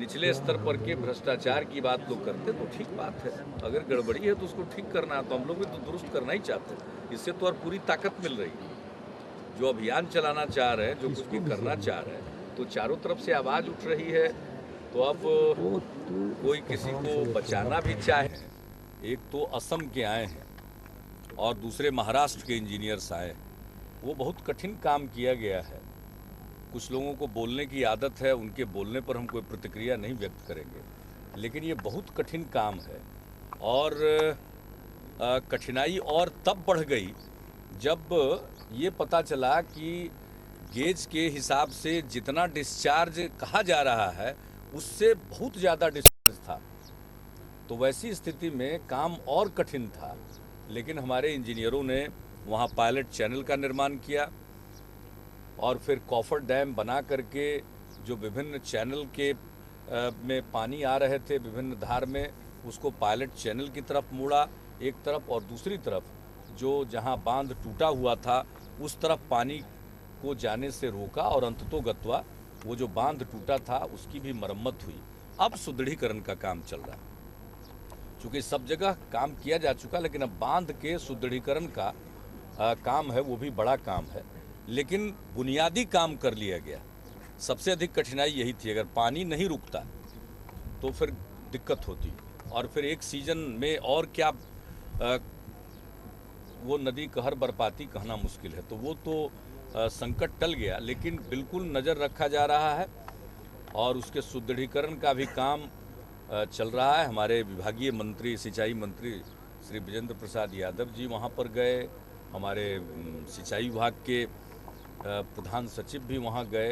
निचले स्तर पर के भ्रष्टाचार की बात लोग करते तो ठीक बात है। अगर गड़बड़ी है तो उसको ठीक करना है, तो हम लोग भी तो दुरुस्त करना ही चाहते हैं। इससे तो और पूरी ताकत मिल रही है। जो अभियान चलाना चाह रहे हैं, जो कुछ भी करना चाह रहे हैं, तो चारों तरफ से आवाज़ उठ रही है। तो अब कोई किसी को बचाना भी चाहे, एक तो असम के आए हैं और दूसरे महाराष्ट्र के इंजीनियर्स आए हैं, वो बहुत कठिन काम किया गया है। कुछ लोगों को बोलने की आदत है, उनके बोलने पर हम कोई प्रतिक्रिया नहीं व्यक्त करेंगे, लेकिन ये बहुत कठिन काम है। और कठिनाई और तब बढ़ गई जब ये पता चला कि गेज के हिसाब से जितना डिस्चार्ज कहा जा रहा है उससे बहुत ज़्यादा डिस्चार्ज था। तो वैसी स्थिति में काम और कठिन था, लेकिन हमारे इंजीनियरों ने वहाँ पायलट चैनल का निर्माण किया और फिर कॉफर डैम बना करके जो विभिन्न चैनल के में पानी आ रहे थे विभिन्न धार में, उसको पायलट चैनल की तरफ मोड़ा एक तरफ, और दूसरी तरफ जो जहाँ बांध टूटा हुआ था उस तरफ पानी को जाने से रोका, और अंततोगत्वा वो जो बांध टूटा था उसकी भी मरम्मत हुई। अब सुदृढ़ीकरण का काम चल रहा है। चूँकि सब जगह काम किया जा चुका, लेकिन अब बांध के सुदृढ़ीकरण का काम है, वो भी बड़ा काम है, लेकिन बुनियादी काम कर लिया गया। सबसे अधिक कठिनाई यही थी, अगर पानी नहीं रुकता तो फिर दिक्कत होती, और फिर एक सीजन में और क्या वो नदी कहर बरपाती कहना मुश्किल है। तो वो तो संकट टल गया, लेकिन बिल्कुल नज़र रखा जा रहा है और उसके सुदृढ़ीकरण का भी काम चल रहा है। हमारे विभागीय मंत्री, सिंचाई मंत्री श्री विजेंद्र प्रसाद यादव जी वहाँ पर गए, हमारे सिंचाई विभाग के प्रधान सचिव भी वहाँ गए।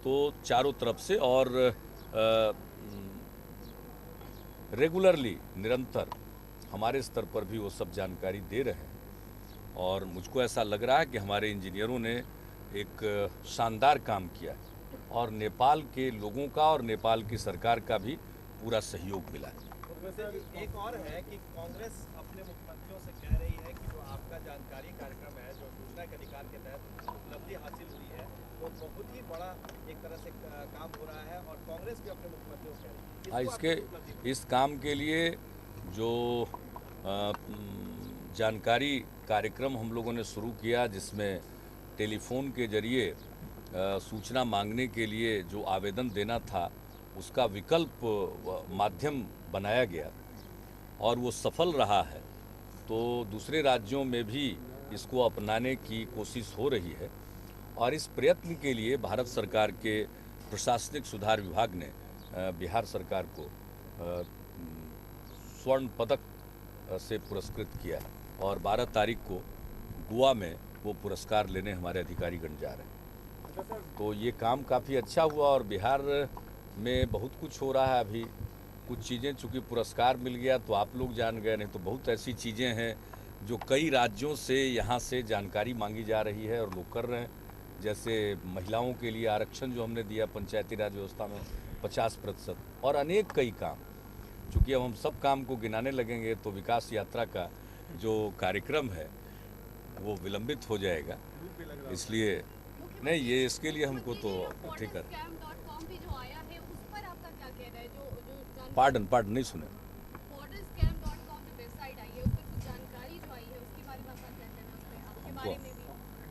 तो चारों तरफ से और रेगुलरली निरंतर हमारे स्तर पर भी वो सब जानकारी दे रहे हैं, और मुझको ऐसा लग रहा है कि हमारे इंजीनियरों ने एक शानदार काम किया है, और नेपाल के लोगों का और नेपाल की सरकार का भी पूरा सहयोग मिला है। एक और है कि कांग्रेस अपने मुख्यमंत्रियों से कह रही है कि जो आपका जानकारी कार्यक्रम है, जो सूचना के अधिकार के तहत उपलब्धि हासिल हुई है, वो बहुत ही बड़ा एक तरह से काम हो रहा है, और कांग्रेस भी अपने मुख्यमंत्रियों से कह रही है। इसके इस काम के लिए जो जानकारी कार्यक्रम हम लोगों ने शुरू किया, जिसमें टेलीफोन के जरिए सूचना मांगने के लिए जो आवेदन देना था उसका विकल्प माध्यम बनाया गया, और वो सफल रहा है। तो दूसरे राज्यों में भी इसको अपनाने की कोशिश हो रही है, और इस प्रयत्न के लिए भारत सरकार के प्रशासनिक सुधार विभाग ने बिहार सरकार को स्वर्ण पदक से पुरस्कृत किया है, और 12 तारीख को गोवा में वो पुरस्कार लेने हमारे अधिकारीगण जा रहे हैं। तो ये काम काफ़ी अच्छा हुआ, और बिहार में बहुत कुछ हो रहा है अभी। कुछ चीज़ें चूँकि पुरस्कार मिल गया तो आप लोग जान गए, नहीं तो बहुत ऐसी चीज़ें हैं जो कई राज्यों से यहाँ से जानकारी मांगी जा रही है और लोग कर रहे हैं। जैसे महिलाओं के लिए आरक्षण जो हमने दिया पंचायती राज व्यवस्था में 50%, और अनेक कई काम। चूँकि अब हम सब काम को गिनाने लगेंगे तो विकास यात्रा का जो कार्यक्रम है वो विलंबित हो जाएगा, इसलिए नहीं, ये इसके लिए हमको तो ठीक है। पार्डन नहीं सुने।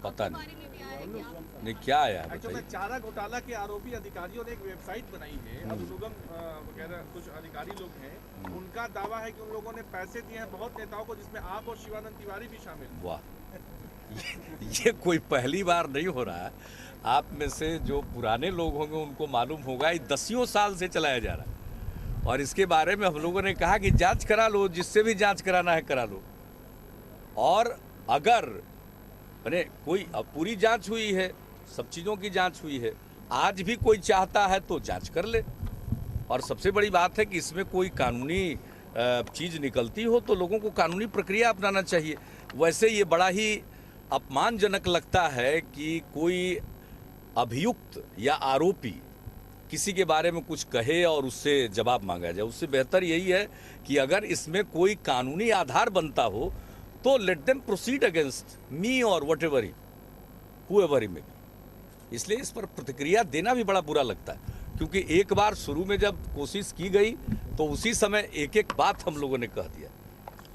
पता नहीं क्या आया है बताइए। चारा घोटाला के आरोपी अधिकारियों ने एक वेबसाइट बनाई है, अनुगम वगैरह कुछ अधिकारी लोग हैं, उनका दावा है कि उन लोगों ने पैसे दिए हैं बहुत नेताओं को, जिसमें आप और शिवानंद तिवारी भी शामिल। वाह, ये कोई पहली बार नहीं हो रहा है। आप में से जो पुराने लोग होंगे उनको मालूम होगा, ये दसियों साल से चलाया जा रहा है, और इसके बारे में हम लोगों ने कहा कि जांच करा लो, जिससे भी जांच कराना है करा लो। और अगर कोई पूरी जांच हुई है, सब चीज़ों की जांच हुई है, आज भी कोई चाहता है तो जांच कर ले। और सबसे बड़ी बात है कि इसमें कोई कानूनी चीज़ निकलती हो तो लोगों को कानूनी प्रक्रिया अपनाना चाहिए। वैसे ये बड़ा ही अपमानजनक लगता है कि कोई अभियुक्त या आरोपी किसी के बारे में कुछ कहे और उससे जवाब मांगा जाए। उससे बेहतर यही है कि अगर इसमें कोई कानूनी आधार बनता हो तो let them proceed against me और whatever he, whoever he may be. इसलिए इस पर प्रतिक्रिया देना भी बड़ा बुरा लगता है, क्योंकि एक बार शुरू में जब कोशिश की गई तो उसी समय एक एक बात हम लोगों ने कह दिया,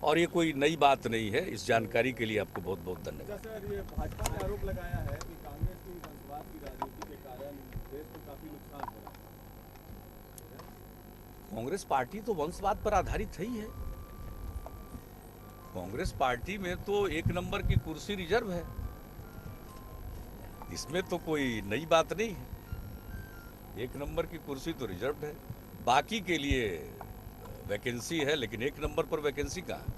और ये कोई नई बात नहीं है। इस जानकारी के लिए आपको बहुत बहुत धन्यवाद। सर, ये भाजपा ने आरोप लगाया है कि कांग्रेस की वंशवाद की राजनीति के कारण देश को काफी नुकसान हो रहा है। कांग्रेस पार्टी तो वंशवाद पर आधारित है ही है। कांग्रेस पार्टी में तो एक नंबर की कुर्सी रिजर्व है, इसमें तो कोई नई बात नहीं है। एक नंबर की कुर्सी तो रिजर्व है, बाकी के लिए वैकेंसी है, लेकिन एक नंबर पर वैकेंसी कहाँ है?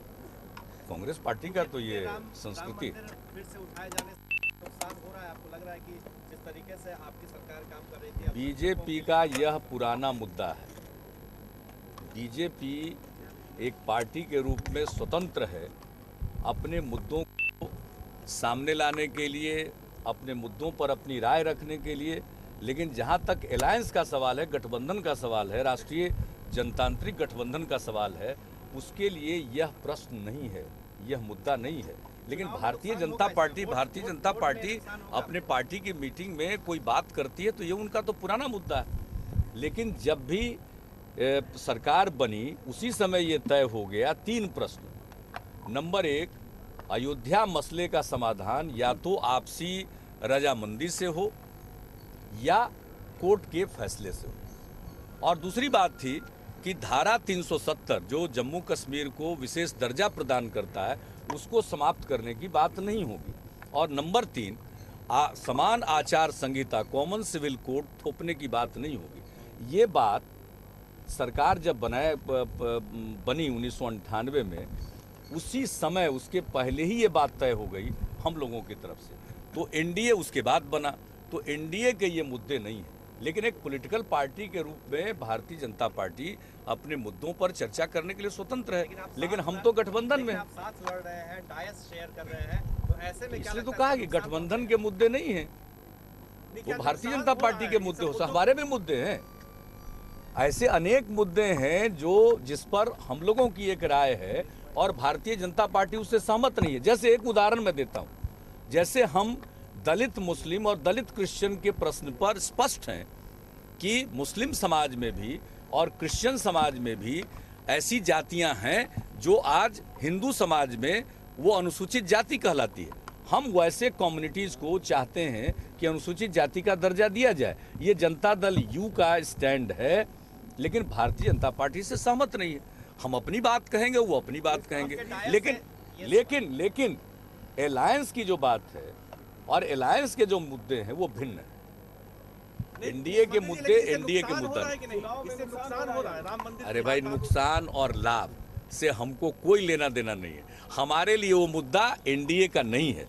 कांग्रेस पार्टी का तो ये संस्कृति है। फिर से उठाए जाने से नुकसान हो रहा है, आपको लग रहा है कि जिस तरीके से आपकी सरकार काम कर रही थी, बीजेपी का यह पुराना मुद्दा है। बीजेपी एक पार्टी के रूप में स्वतंत्र है, अपने मुद्दों को सामने लाने के लिए, अपने मुद्दों पर अपनी राय रखने के लिए। लेकिन जहां तक अलायंस का सवाल है, गठबंधन का सवाल है, राष्ट्रीय जनतांत्रिक गठबंधन का सवाल है, उसके लिए यह प्रश्न नहीं है, यह मुद्दा नहीं है। लेकिन भारतीय जनता पार्टी अपने पार्टी की मीटिंग में कोई बात करती है तो ये उनका तो पुराना मुद्दा है। लेकिन जब भी सरकार बनी उसी समय ये तय हो गया 3 प्रश्न। नंबर 1, अयोध्या मसले का समाधान या तो आपसी रजामंदी से हो या कोर्ट के फैसले से हो। और दूसरी बात थी कि धारा 370 जो जम्मू कश्मीर को विशेष दर्जा प्रदान करता है, उसको समाप्त करने की बात नहीं होगी। और नंबर 3, समान आचार संहिता, कॉमन सिविल कोड थोपने की बात नहीं होगी। ये बात सरकार जब बनी 1998 में, उसी समय, उसके पहले ही ये बात तय हो गई हम लोगों की तरफ से। तो एनडीए उसके बाद बना, तो एनडीए के ये मुद्दे नहीं हैं। लेकिन एक पॉलिटिकल पार्टी के रूप में भारतीय जनता पार्टी अपने मुद्दों पर चर्चा करने के लिए स्वतंत्र है। लेकिन हम तो गठबंधन में, आप साथ लड़ रहे हैं, डायस शेयर कर रहे हैं, तो ऐसे में इसलिए तो कहा कि गठबंधन के मुद्दे नहीं हैं, वो भारतीय जनता पार्टी के मुद्दे हो, हमारे भी मुद्दे हैं। ऐसे अनेक मुद्दे हैं जिस पर हम लोगों की एक राय है और भारतीय जनता पार्टी उससे सहमत नहीं है। जैसे एक उदाहरण मैं देता हूं, जैसे हम दलित मुस्लिम और दलित क्रिश्चियन के प्रश्न पर स्पष्ट हैं कि मुस्लिम समाज में भी और क्रिश्चियन समाज में भी ऐसी जातियां हैं जो आज हिंदू समाज में वो अनुसूचित जाति कहलाती है। हम वैसे कम्युनिटीज़ को चाहते हैं कि अनुसूचित जाति का दर्जा दिया जाए। ये जनता दल यू का स्टैंड है, लेकिन भारतीय जनता पार्टी से सहमत नहीं है। हम अपनी बात कहेंगे, वो अपनी बात कहेंगे। लेकिन अलायंस की जो बात है और अलायंस के जो मुद्दे हैं वो भिन्न है। एनडीए के मुद्दे एनडीए के मुद्दा नुकसान हो रहा है राम मंदिर। अरे भाई, नुकसान और लाभ से हमको कोई लेना देना नहीं है। हमारे लिए वो मुद्दा एनडीए का नहीं है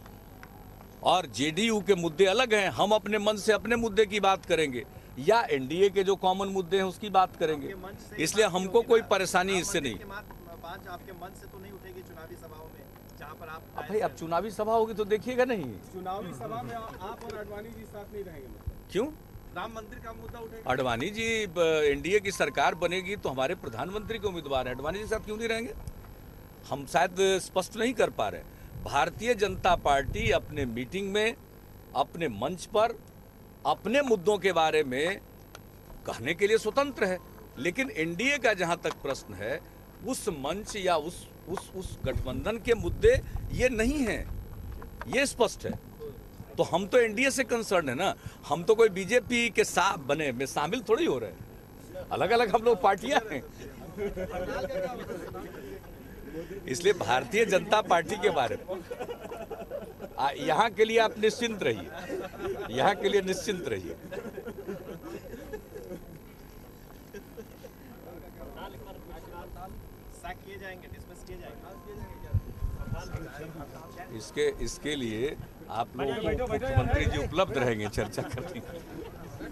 और जेडीयू के मुद्दे अलग हैं। हम अपने मन से अपने मुद्दे की बात करेंगे या एनडीए के जो कॉमन मुद्दे हैं उसकी बात करेंगे। इसलिए हमको कोई परेशानी इससे नहीं। बात आपके मन से तो नहीं उठेगी चुनावी सभाओं में, जहां पर आप भाई अब चुनावी सभा होगी तो देखिएगा नहीं। चुनावी सभा में आप और अडवाणी जी साथ नहीं रहेंगे? क्यों? राम मंदिर का मुद्दा उठेगा। अडवाणी जी, एनडीए की सरकार बनेगी तो हमारे प्रधानमंत्री के उम्मीदवार हैं, अडवाणी जी साथ क्यों नहीं रहेंगे? हम शायद स्पष्ट नहीं कर पा रहे। भारतीय जनता पार्टी अपने मीटिंग में, अपने मंच पर, अपने मुद्दों के बारे में कहने के लिए स्वतंत्र है। लेकिन एनडीए का जहां तक प्रश्न है, उस मंच या उस गठबंधन के मुद्दे ये नहीं हैं, ये स्पष्ट है। तो हम तो एनडीए से कंसर्न है ना, हम तो कोई बीजेपी के साथ बने में शामिल थोड़ी हो रहे हैं। अलग अलग हम लोग पार्टियां हैं। इसलिए भारतीय जनता पार्टी के बारे में यहाँ के लिए आप निश्चिंत रहिए, यहाँ के लिए निश्चिंत रहिए। किए जाएंगे, डिसमिस किए जाएंगे। इसके लिए आप लोग मुख्यमंत्री जी उपलब्ध रहेंगे चर्चा करने के लिए।